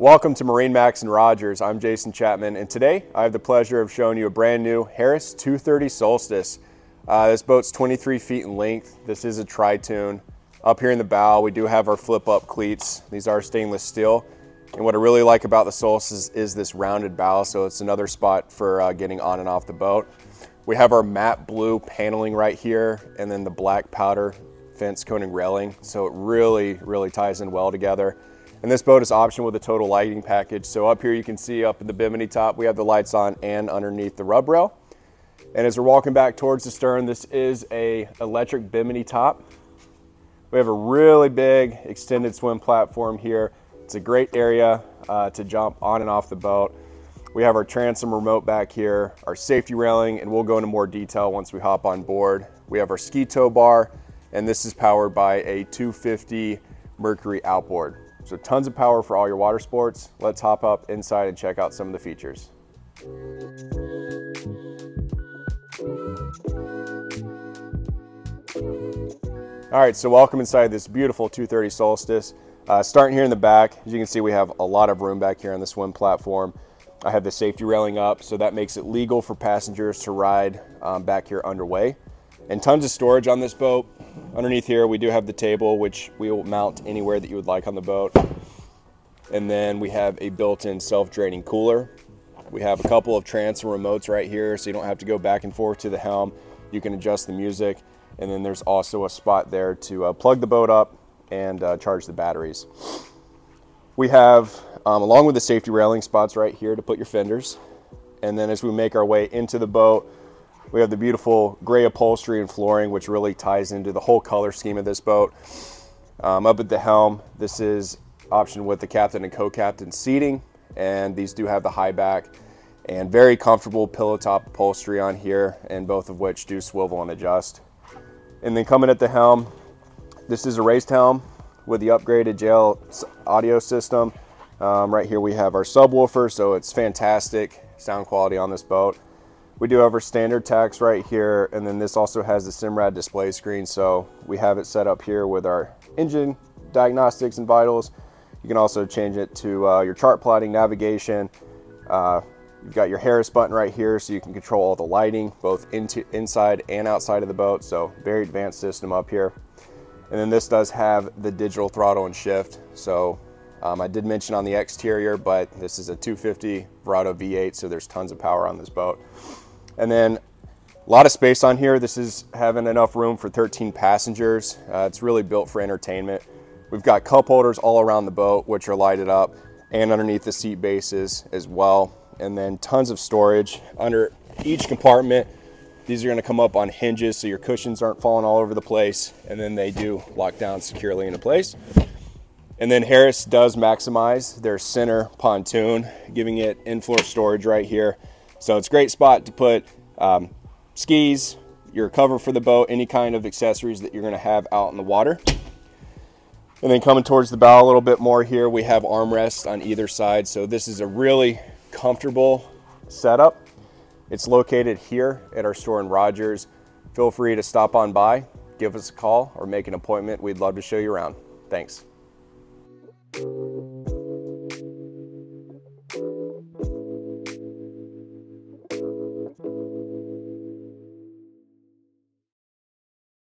Welcome to MarineMax and Rogers. I'm Jason Chapman, and today I have the pleasure of showing you a brand new Harris 230 Solstice. This boat's 23 feet in length. This is a tri-tune. Up here in the bow, we do have our flip-up cleats. These are stainless steel. And what I really like about the Solstice is this rounded bow, so it's another spot for getting on and off the boat. We have our matte blue paneling right here, and then the black powder fence coating railing, so it really ties in well together. And this boat is optioned with a total lighting package. So up here you can see up at the bimini top, we have the lights on and underneath the rub rail. And as we're walking back towards the stern, this is a electric bimini top. We have a really big extended swim platform here. It's a great area to jump on and off the boat. We have our transom remote back here, our safety railing, and we'll go into more detail once we hop on board. We have our ski tow bar, and this is powered by a 250 Mercury outboard. So tons of power for all your water sports. Let's hop up inside and check out some of the features. All right, so welcome inside this beautiful 230 Solstice. Starting here in the back, as you can see, we have a lot of room back here on the swim platform. I have the safety railing up, so that makes it legal for passengers to ride back here underway. And tons of storage on this boat. Underneath here, we do have the table, which we will mount anywhere that you would like on the boat. And then we have a built-in self-draining cooler. We have a couple of transom remotes right here, so you don't have to go back and forth to the helm. You can adjust the music. And then there's also a spot there to plug the boat up and charge the batteries. We have, along with the safety railing, spots right here to put your fenders. And then as we make our way into the boat, we have the beautiful gray upholstery and flooring, which really ties into the whole color scheme of this boat. Up at the helm, this is optioned with the captain and co-captain seating, and these do have the high back and very comfortable pillow top upholstery on here, and both of which do swivel and adjust. And then coming at the helm, this is a raised helm with the upgraded JL audio system. Right here we have our subwoofer, so it's fantastic sound quality on this boat. We do have our standard tacks right here, and then this also has the Simrad display screen, so we have it set up here with our engine diagnostics and vitals. You can also change it to your chart plotting, navigation. You've got your Harris button right here, so you can control all the lighting, both inside and outside of the boat, so very advanced system up here. And then this does have the digital throttle and shift, so I did mention on the exterior, but this is a 250 Verado V8, so there's tons of power on this boat. And then a lot of space on here. This is having enough room for 13 passengers. It's really built for entertainment. We've got cup holders all around the boat, which are lighted up, and underneath the seat bases as well. And then tons of storage under each compartment. These are going to come up on hinges, so your cushions aren't falling all over the place, and then they do lock down securely into place. And then Harris does maximize their center pontoon, giving it in-floor storage right here. So it's a great spot to put skis, your cover for the boat, any kind of accessories that you're going to have out in the water. And then coming towards the bow a little bit more here, we have armrests on either side. So this is a really comfortable setup. It's located here at our store in Rogers. Feel free to stop on by, give us a call, or make an appointment. We'd love to show you around. Thanks.